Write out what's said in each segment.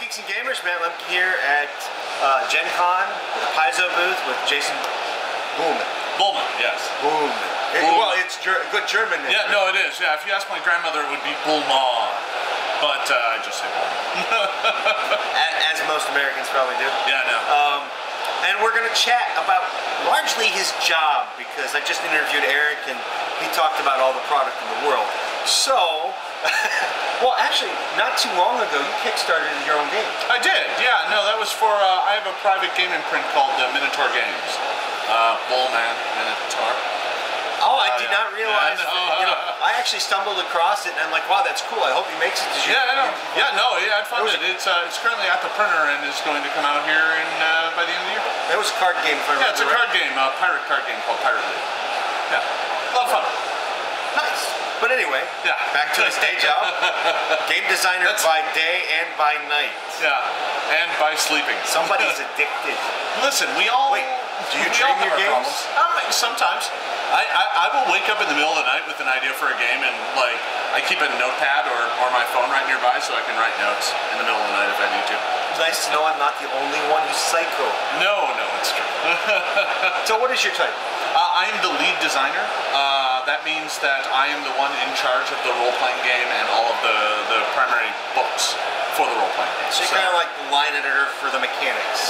Geeks and Gamers, Matt Lemke here at Gen Con, the Paizo booth with Jason Bulmahn. Bulmahn, yes. Bulmahn. Well, it's good German. Yeah, no, it is. Yeah, if you ask my grandmother, it would be Buhlman. But I just say Bulmahn. As most Americans probably do. Yeah, no. And we're going to chat about largely his job, because I just interviewed Eric and he talked about all the product in the world. So, well, actually, not too long ago, you kickstarted your own game. I did, yeah. No, that was for, I have a private game imprint called Minotaur Games. Buhlman, Minotaur. Oh, I did not realize. Yeah, that, I actually stumbled across it, and I'm like, wow, that's cool. I hope he makes it. Yeah, I know. I found it. It's currently at the printer and is going to come out here by the end of the year. That was a card game. Yeah, it's a card game, a pirate card game called Pirate League. Yeah, a lot of fun. Nice. But anyway, yeah. Back to his day job. Game designer by day and by night. Yeah, and by sleeping. Somebody's addicted. Listen, we all... Wait, do you dream your games? Sometimes. I will wake up in the middle of the night with an idea for a game, and like I keep a notepad or my phone right nearby so I can write notes in the middle of the night if I need to. It's nice to know I'm not the only one who's psycho. No, it's true. So what is your type? I am the lead designer. That means that I am the one in charge of the role-playing game and all of the primary books for the role-playing game. So you're kind of like the line editor for the mechanics.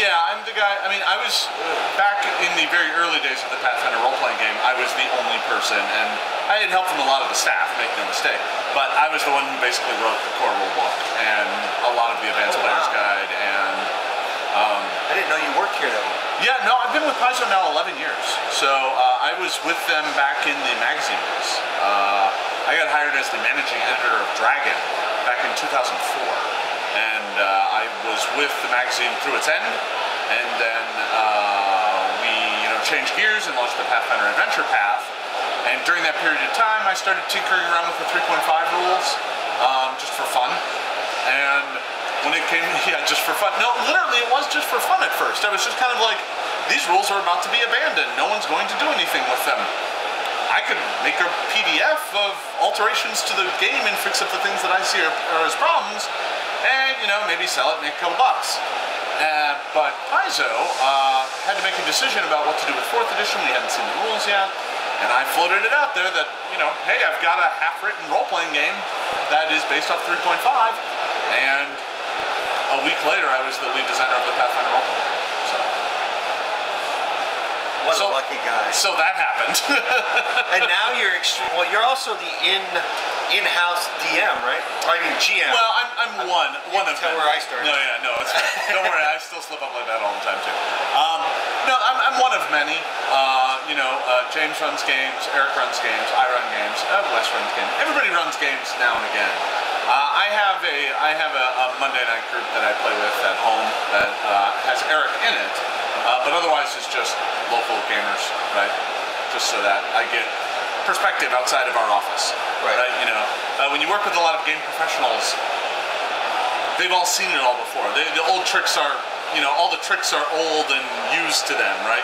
Yeah, I'm the guy. I mean, I was back in the very early days of the Pathfinder role-playing game. I was the only person, and I had help from a lot of the staff, make no mistake. But I was the one who basically wrote the core rule book and a lot of the advanced player's guide. And I didn't know you worked here though. Yeah, no, I've been with Paizo now 11 years. So I was with them back in the magazine days. I got hired as the managing editor of Dragon back in 2004. And I was with the magazine through its end. And then we changed gears and launched the Pathfinder Adventure Path. And during that period of time, I started tinkering around with the 3.5 rules just for fun. And when it came, just for fun. No, literally it was just for fun at first. I was just kind of like, these rules are about to be abandoned. No one's going to do anything with them. I could make a PDF of alterations to the game and fix up the things that I see are as problems, and maybe sell it, make a couple bucks. But Paizo had to make a decision about what to do with 4th edition. We hadn't seen the rules yet, and I floated it out there that hey, I've got a half-written role-playing game that is based off 3.5, and a week later, I was the lead designer of the Pathfinder role-playing game. What a lucky guy. So that happened. And now you're you're also the in-house DM, right? I mean GM. Well, I'm one of them. Where I started. No, it's fine. Don't worry, I still slip up like that all the time too. No, I'm one of many. James runs games, Eric runs games, I run games, Wes runs games. Everybody runs games now and again. I have a Monday night group that I play with at home that has Eric in it, but otherwise it's just local gamers, right? Just so that I get perspective outside of our office, right? When you work with a lot of game professionals, they've all seen it all before. The old tricks are, all the tricks are old and used to them, right?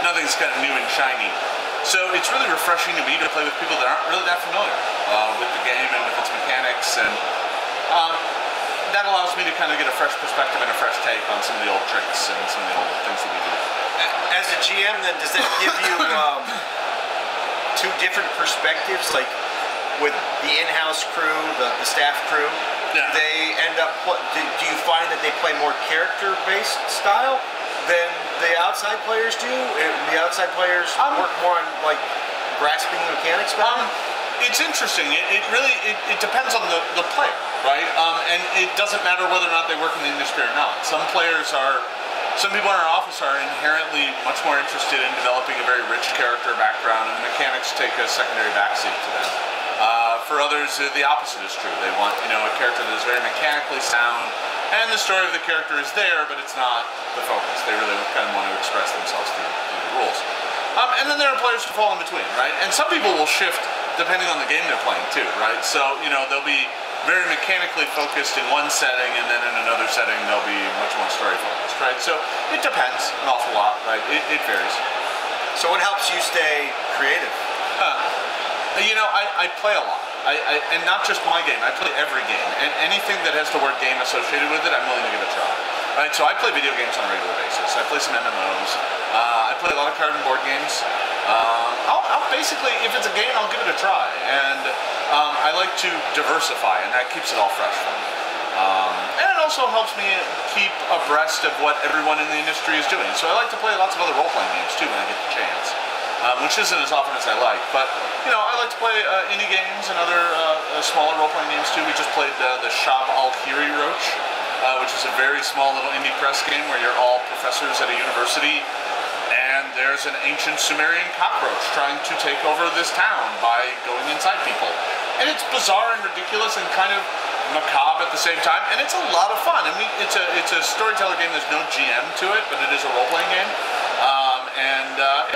Nothing's kind of new and shiny. So it's really refreshing to me to play with people that aren't really that familiar with the game and with its mechanics, and that allows me to kind of get a fresh perspective and a fresh take on some of the old tricks and some of the old things that we do. As a GM, then, does that give you two different perspectives, like with the in-house crew, the staff crew? Yeah. They end up. Do you find that they play more character-based style than the outside players do? The outside players work more on like grasping the mechanics better? It's interesting. It really depends on the player, right? And it doesn't matter whether or not they work in the industry or not. Some people in our office are inherently much more interested in developing a very rich character background, and the mechanics take a secondary backseat to them. For others, the opposite is true. They want a character that is very mechanically sound, and the story of the character is there, but it's not the focus. They really kind of want to express themselves through the rules. And then there are players who fall in between, right? And some people will shift depending on the game they're playing too, right? So, they'll be very mechanically focused in one setting, and then in another setting they'll be much more story focused, right? So it depends an awful lot, right? It varies. So what helps you stay creative? I play a lot. and not just my game. I play every game, and anything that has the word game associated with it, I'm willing to give a try. Right, so I play video games on a regular basis. I play some MMOs. I play a lot of card and board games. I'll basically, if it's a game, I'll give it a try. And I like to diversify, and that keeps it all fresh for me. And it also helps me keep abreast of what everyone in the industry is doing. So I like to play lots of other role-playing games too when I get the chance, which isn't as often as I like. But I like to play indie games and other smaller role-playing games too. We just played the Shab al-Kiri Roach, which is a very small little indie press game where you're all professors at a university, and there's an ancient Sumerian cockroach trying to take over this town by going inside people. And it's bizarre and ridiculous and kind of macabre at the same time, and it's a lot of fun. And it's a storyteller game. There's no GM to it, but it is a role-playing game,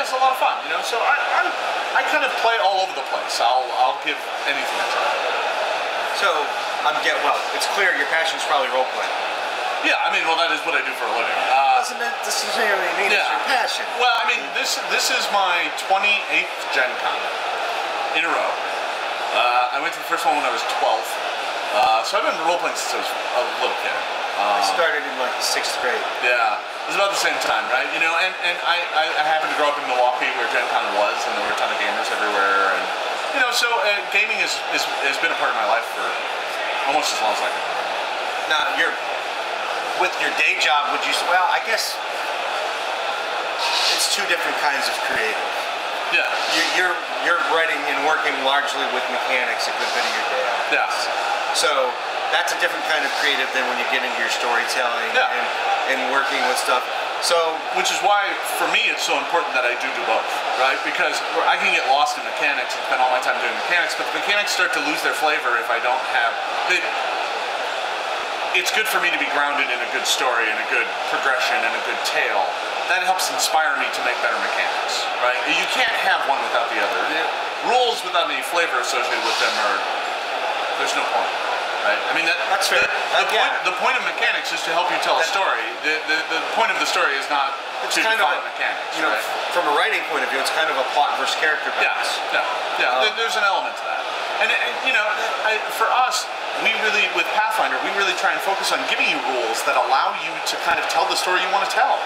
it's a lot of fun. So I kind of play all over the place. I'll give anything a try. So it's clear your passion is probably role-playing. Yeah, that is what I do for a living. Doesn't that necessarily mean it's your passion? Well, this is my 28th Gen Con in a row. I went to the first one when I was 12. So I've been role-playing since I was a little kid. I started in like 6th grade. Yeah, it was about the same time, right? And I happened to grow up in Milwaukee where Gen Con was, and there were a ton of gamers everywhere. And so gaming has been a part of my life for almost as long as I can remember. Now, with your day job, would you say, well, I guess it's two different kinds of creative. Yeah. You're writing and working largely with mechanics a good bit of your day. Yeah. So that's a different kind of creative than when you get into your storytelling and working with stuff. So, which is why, for me, it's so important that I do both, right? Because I can get lost in mechanics and spend all my time doing mechanics, but the mechanics start to lose their flavor if I don't have it's good for me to be grounded in a good story and a good progression and a good tale. That helps inspire me to make better mechanics, right? You can't have one without the other. Rules without any flavor associated with them there's no point, right? That's fair. The point of mechanics is to help you tell a story. The point of the story is not to define mechanics, right? From a writing point of view, it's kind of a plot versus character balance. Yeah. There's an element to that. And for us, with Pathfinder, we really try and focus on giving you rules that allow you to kind of tell the story you want to tell.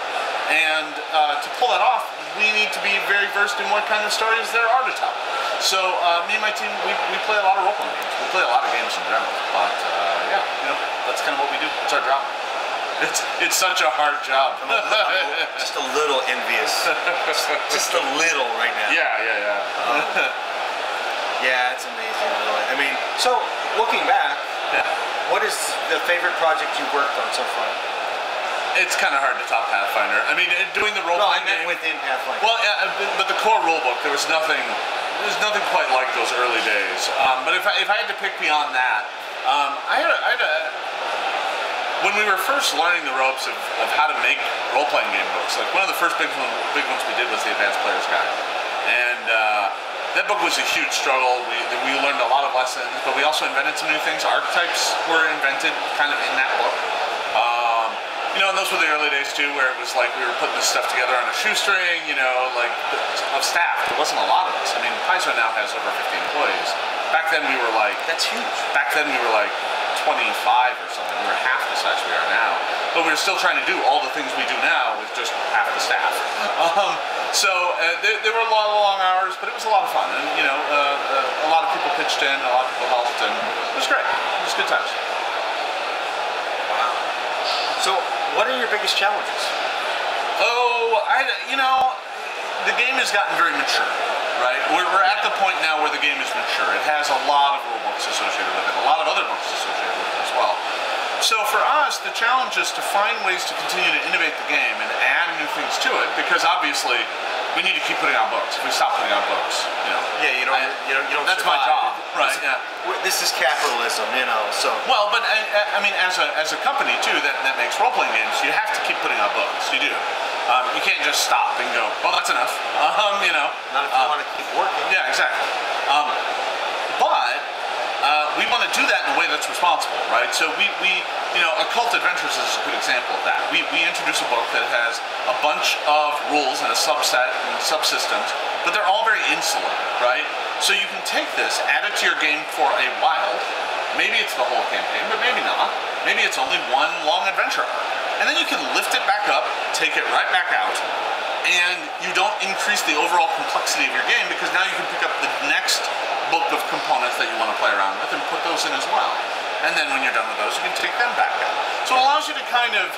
And to pull that off, we need to be very versed in what kind of stories there are to tell. So me and my team, we play a lot of role-playing games. We play a lot of games in general. But that's kind of what we do. It's our job. It's such a hard job. I'm just a little envious. just a little right now. Yeah. Yeah, it's amazing, really. So looking back, what is the favorite project you've worked on so far? It's kind of hard to top Pathfinder. Doing the role-playing game. No, I meant within Pathfinder. Well, but the core rulebook, there's nothing quite like those early days. But if I had to pick beyond that, when we were first learning the ropes of how to make role-playing game books, like one of the first big ones we did was the Advanced Player's Guide, and that book was a huge struggle. We learned a lot of lessons, but we also invented some new things. Archetypes were invented kind of in that book. And those were the early days too, where it was like we were putting this stuff together on a shoestring, like of staff. There wasn't a lot of us. Paizo now has over 50 employees. Back then we were like... That's huge. Back then we were like 25 or something. We were half the size we are now. But we were still trying to do all the things we do now with just half the staff. There were a lot of long hours, but it was a lot of fun. And, a lot of people pitched in, a lot of people helped, and it was great. It was good times. Wow. So, what are your biggest challenges? The game has gotten very mature, right? We're at the point now where the game is mature. It has a lot of rule books associated with it, a lot of other books associated with it as well. So for us, the challenge is to find ways to continue to innovate the game and add new things to it, because obviously we need to keep putting out books. If we stop putting out books, Yeah, you don't that's survive. my job, right? This is capitalism, so... Well, but as a company too that makes role-playing games, you have to keep putting out books. You do. You can't just stop and go, well, that's enough. Not if you want to keep working. Yeah, exactly. But we want to do that in a way that's responsible, right? So we Occult Adventures is a good example of that. We introduce a book that has a bunch of rules and a subset and subsystems, but they're all very insular, right? So you can take this, add it to your game for a while. Maybe it's the whole campaign, but maybe not. Maybe it's only one long adventure arc. And then you can lift it back up, take it right back out, and you don't increase the overall complexity of your game because now you can pick up the next book of components that you want to play around with and put those in as well. And then when you're done with those, you can take them back out. So it allows you to kind of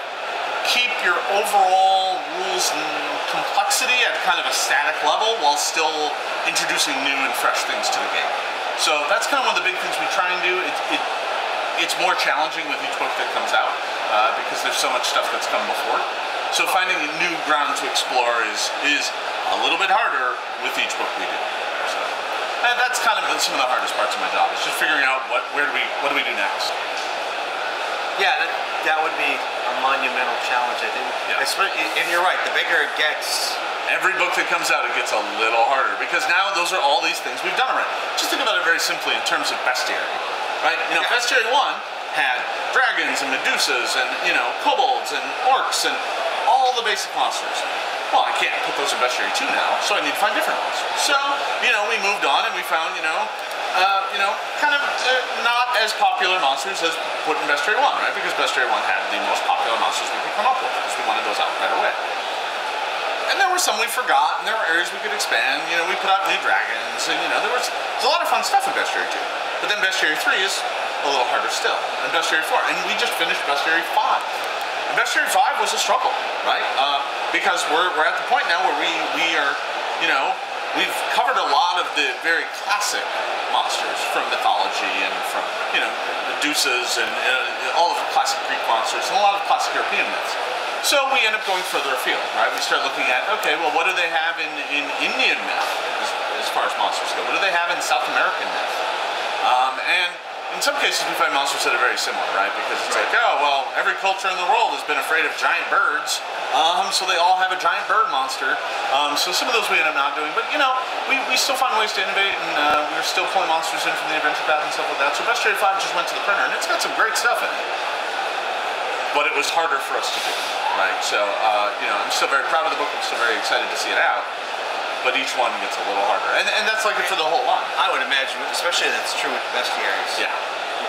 keep your overall rules and complexity at kind of a static level while still introducing new and fresh things to the game. So that's kind of one of the big things we try and do. It's more challenging with each book that comes out because there's so much stuff that's come before. So finding a new ground to explore is a little bit harder with each book we do. So, and that's kind of some of the hardest parts of my job. It's just figuring out what do we do next. Yeah, that would be a monumental challenge, I think. Yeah. And you're right, the bigger it gets, every book that comes out, it gets a little harder because now those are all these things we've done already. Just think about it very simply in terms of bestiary, right? You know, yeah. Bestiary 1 had dragons and medusas and, you know, kobolds and orcs and all the basic monsters. Well, I can't put those in bestiary 2 now, so I need to find different monsters. So, you know, we moved on and we found, kind of not as popular monsters as put in bestiary 1, right? Because bestiary 1 had the most popular monsters we could come up with because we wanted those out right away. And there were some we forgot, and there were areas we could expand. You know, we put out new dragons, and you know, there's a lot of fun stuff in Bestiary 2. But then Bestiary 3 is a little harder still, and Bestiary 4. And we just finished Bestiary 5. And Bestiary 5 was a struggle, right? Because we're at the point now where we are, you know, we've covered a lot of the very classic monsters from mythology and from, you know, Medusas and all of the classic Greek monsters and a lot of classic European myths. So we end up going further afield, right? We start looking at, okay, well, what do they have in Indian myth as far as monsters go? What do they have in South American myth? And in some cases, we find monsters that are very similar, right? Because it's like, oh, well, every culture in the world has been afraid of giant birds, so they all have a giant bird monster. So some of those we end up not doing, but you know, we still find ways to innovate, and we're still pulling monsters in from the adventure path and stuff like that. So Bestiary 5 just went to the printer, and it's got some great stuff in it. But it was harder for us to do, right? So, you know, I'm still very proud of the book. I'm still very excited to see it out. But each one gets a little harder. And that's like it for the whole line. I would imagine, especially that's true with bestiaries. Yeah.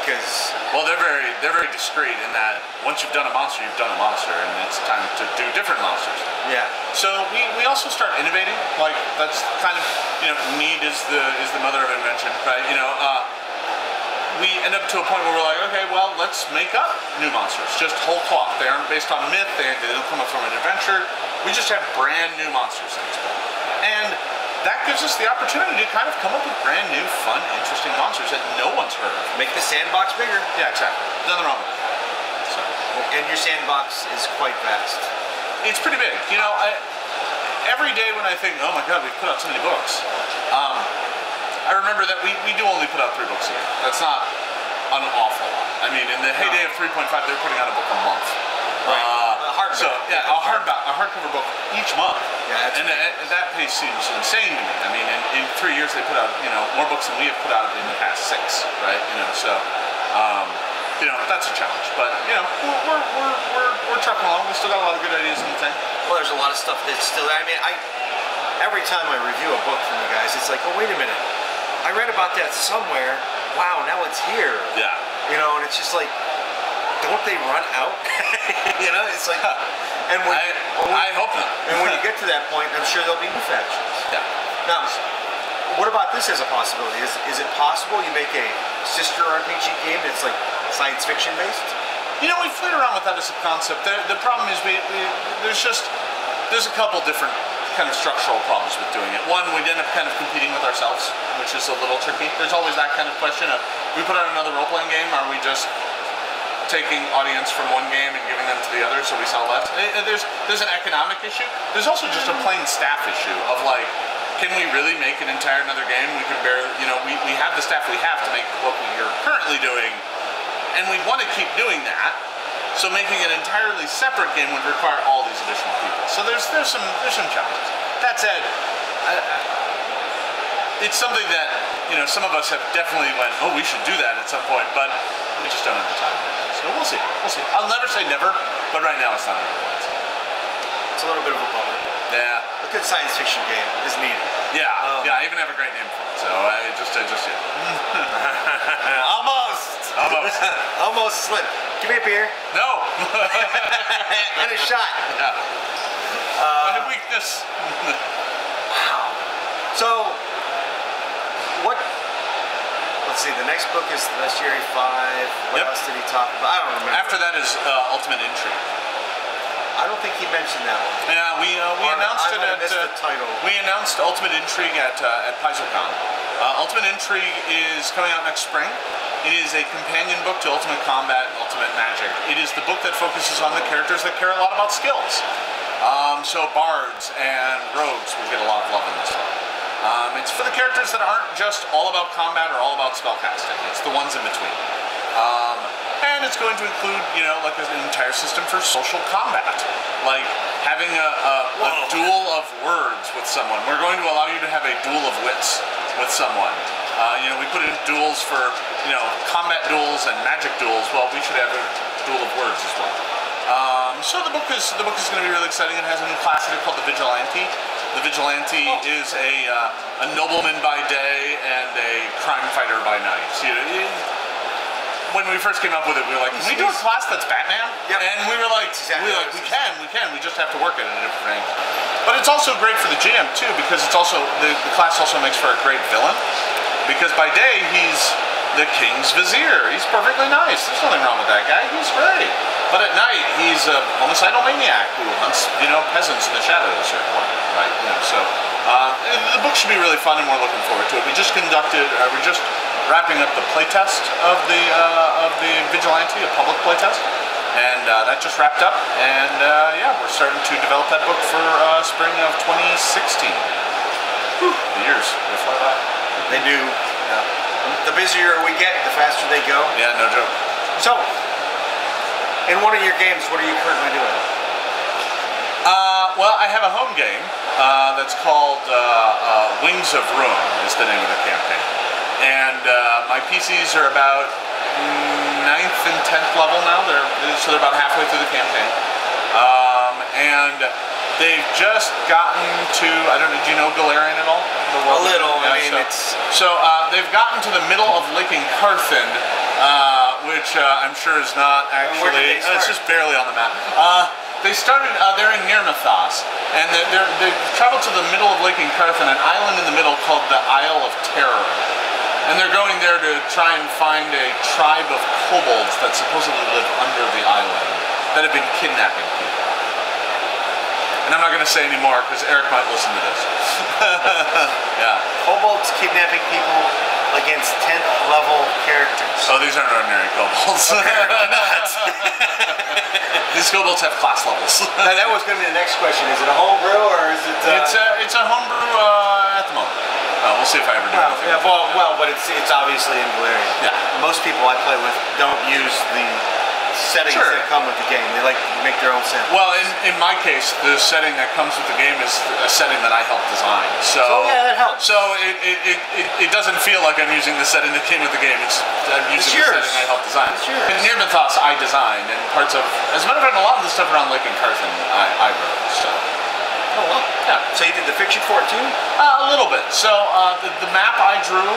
Because... well, they're very discreet in that once you've done a monster, you've done a monster. And it's time to do different monsters. Yeah. So we also start innovating. Like, that's kind of, you know, need is the mother of invention, right? You know, we end up to a point where we're like, okay, well, let's make up new monsters. Just whole cloth. They aren't based on myth. They don't come up from an adventure. We just have brand new monsters in this book. And that gives us the opportunity to kind of come up with brand new, fun, interesting monsters that no one's heard of. Make the sandbox bigger. Yeah, exactly. Nothing wrong with that. So. And your sandbox is quite vast. It's pretty big. You know, every day when I think, oh my God, we've put out so many books, I remember that we do only put out 3 books a year. That's not an awful lot. I mean, in the heyday of 3.5, they were putting out a book a month. Right. So yeah, a hardcover book each month. Yeah, and that pace seems insane to me. I mean, in 3 years they put out, you know, more books than we have put out in the past 6, right? You know, so you know, that's a challenge. But you know, we're trucking along. We still got a lot of good ideas in the thing. Well, there's a lot of stuff that's still. I mean, every time I review a book from you guys, it's like, oh wait a minute, I read about that somewhere. Wow, now it's here. Yeah. You know, and it's just like, don't they run out? You know, it's like, and I hope not. And when you get to that point, I'm sure there'll be new factions. Yeah. Now, what about this as a possibility? Is it possible you make a sister RPG game that's like science fiction based? You know, we played around with that as a concept. The problem is there's a couple different kind of structural problems with doing it. One, we'd end up kind of competing with ourselves, which is a little tricky. There's always that kind of question of, we put out another role-playing game, are we just taking audience from one game and giving them to the other so we sell less? There's an economic issue. There's also just a plain staff issue of like, can we really make an entire another game? We can barely, you know, we have the staff we have to make what we are currently doing, and we want to keep doing that. So making an entirely separate game would require all these additional people. So there's some challenges. That said, it's something that, you know, some of us have definitely went, oh, we should do that at some point, but we just don't have the time. So we'll see. We'll see. I'll never say never, but right now it's not on our plans. It's a little bit of a bummer. Yeah. A good science fiction game is needed. Yeah. Yeah. I even have a great name for it. So just yet. Almost. Almost. Almost slipped. Give me a beer. No. And a shot. Yeah. My weakness. Wow. So, what? Let's see. The next book is The Bestiary 5. What else did he talk about? I don't remember. After that is Ultimate Intrigue. I don't think he mentioned that one. Yeah, we announced it at. The title. We announced Ultimate Intrigue at PaizoCon. Ultimate Intrigue is coming out next spring. It is a companion book to Ultimate Combat and Ultimate Magic. It is the book that focuses on the characters that care a lot about skills. So bards and rogues will get a lot of love in this one. It's for the characters that aren't just all about combat or all about spellcasting. It's the ones in between. And it's going to include, you know, like an entire system for social combat. Like having a duel of words with someone. We're going to allow you to have a duel of wits with someone. You know, we put in duels for, you know, combat duels and magic duels. Well, we should have a duel of words as well. So the book is going to be really exciting. It has a new class in it called the Vigilante. The Vigilante is a nobleman by day and a crime fighter by night. You know, when we first came up with it, we were like, can we do a class that's Batman? Yep. And we were like, we can. We just have to work it at a different angle. But it's also great for the GM too, because it's also the class also makes for a great villain. Because by day he's the king's vizier. He's perfectly nice. There's nothing wrong with that guy. He's great. But at night he's a homicidal maniac who hunts, you know, peasants in the shadows or what, right? You know, so the book should be really fun, and we're looking forward to it. We just wrapping up the playtest of the Vigilante, a public playtest, and that just wrapped up. And yeah, we're starting to develop that book for spring of 2016. Whew, the years, they fly by. They do. Yeah. The busier we get, the faster they go. Yeah, no joke. So, in one of your games, what are you currently doing? Well, I have a home game that's called Wings of Ruin, is the name of the campaign. And my PCs are about 9th and 10th level now. So they're about halfway through the campaign. And they've just gotten to, I don't know, do you know Galarian at all? A little, yeah, I mean, they've gotten to the middle of Lake Carthen, which I'm sure is not actually, it's just barely on the map. They started, they're in Nirmathos, and they traveled to the middle of Lake Carthen, an island in the middle called the Isle of Terror. And they're going there to try and find a tribe of kobolds that supposedly live under the island that have been kidnapping people. And I'm not going to say any more because Eric might listen to this. Yeah. Kobolds kidnapping people against 10th level characters. Oh, these aren't ordinary kobolds. Apparently not. These kobolds have class levels. Now, that was going to be the next question. Is it a homebrew or is it... It's a homebrew at the moment. We'll see if I ever do anything. Yeah, well, but it's obviously in Galarian. Yeah. Most people I play with don't use the settings that come with the game. They like to make their own sense. Well, in my case, the setting that comes with the game is a setting that I helped design. So yeah, that helps. So it doesn't feel like I'm using the setting that came with the game. I'm using the setting I helped design. It's yours. And Nirmathos I designed, and parts of, as a matter of fact, a lot of the stuff around Lake Carthen I wrote. So. Oh, wow. Yeah. So you did the fiction for it too? A little bit. So the map I drew.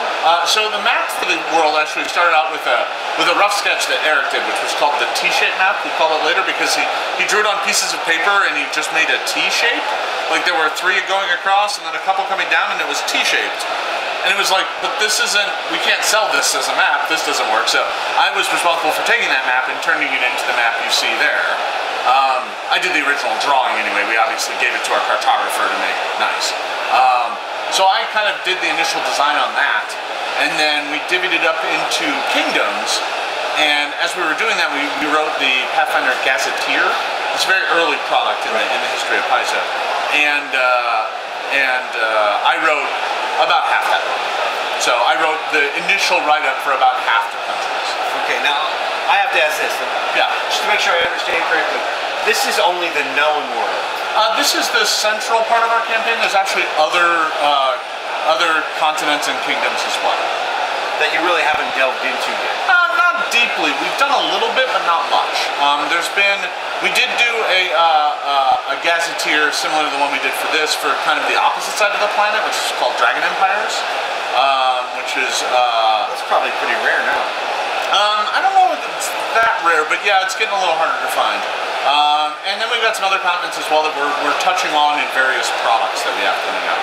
So the map for the world actually started out with a rough sketch that Eric did, which was called the T-shape map. We call it later because he drew it on pieces of paper and he just made a T-shape. Like there were 3 going across and then a couple coming down, and it was T-shaped. And it was like, but this isn't. We can't sell this as a map. This doesn't work. So I was responsible for taking that map and turning it into the map you see there. I did the original drawing anyway. We obviously gave it to our cartographer to make nice. So I kind of did the initial design on that, and then we divvied it up into kingdoms. And as we were doing that, we wrote the Pathfinder Gazetteer. It's a very early product in the history of Paizo, and I wrote about half that book. So I wrote the initial write-up for about half the countries. Okay, now I have to ask this. Yeah. Just to make sure I understand correctly, this is only the known world. This is the central part of our campaign. There's actually other continents and kingdoms as well that you really haven't delved into yet. Not deeply. We've done a little bit, but not much. We did do a gazetteer similar to the one we did for this, for kind of the opposite side of the planet, which is called Dragon Empires, which which is That's probably pretty rare now. I don't know if it's that rare, but yeah, it's getting a little harder to find. And then we've got some other continents as well that we're touching on in various products that we have coming out.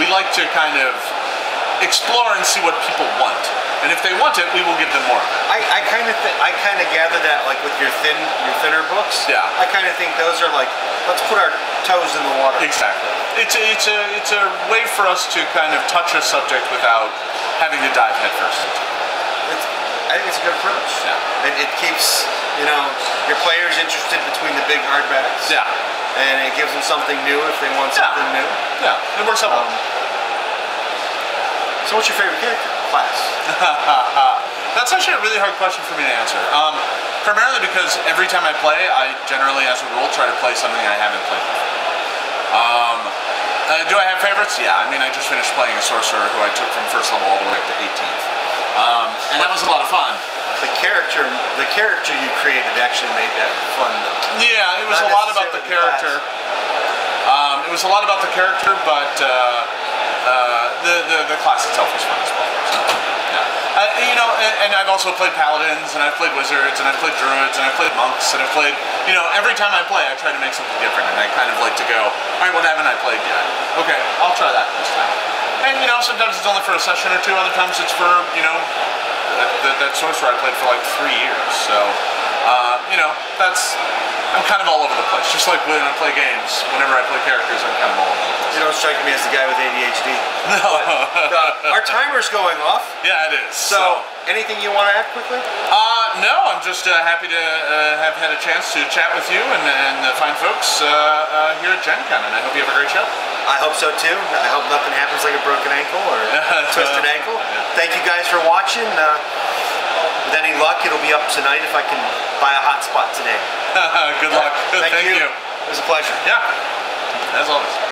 We like to kind of explore and see what people want, and if they want it, we will give them more. I kind of gather that like with your thinner books. Yeah. I kind of think those are like, let's put our toes in the water. Exactly. It's a way for us to kind of touch a subject without having to dive headfirst. I think it's a good approach. Yeah. It keeps, you know, your players interested between the big hardbacks. Yeah. And it gives them something new if they want something new. Yeah. It works out well. So what's your favorite character class? That's actually a really hard question for me to answer. Primarily because every time I play, I generally, as a rule, try to play something I haven't played before. Do I have favorites? Yeah. I mean, I just finished playing a sorcerer who I took from first level all the way up to 18th. And that was a lot of fun. The character you created actually made that fun, though. Yeah, it was a lot about the character. It was a lot about the character, but the class itself was fun as well. So, yeah. You know, and I've also played paladins, and I've played wizards, and I've played druids, and I've played monks, and I've played, you know, every time I play, I try to make something different, and I kind of like to go, all right, what haven't I played yet? Okay, I'll try that this time. And, you know, sometimes it's only for a session or two, other times it's for, you know, that sorcerer I played for like 3 years. So, you know, I'm kind of all over the place. Just like when I play games, whenever I play characters, I'm kind of all over the place. You don't strike me as the guy with ADHD. No. Our timer's going off. Yeah, it is. So anything you want to add quickly? No, I'm just happy to have had a chance to chat with you and fine folks here at Gen Con, and I hope you have a great show. I hope so too. I hope nothing happens like a broken ankle or twisted ankle. Thank you guys for watching. With any luck, it'll be up tonight if I can buy a hotspot today. Good luck. Thank you. you. It was a pleasure. Yeah, as always.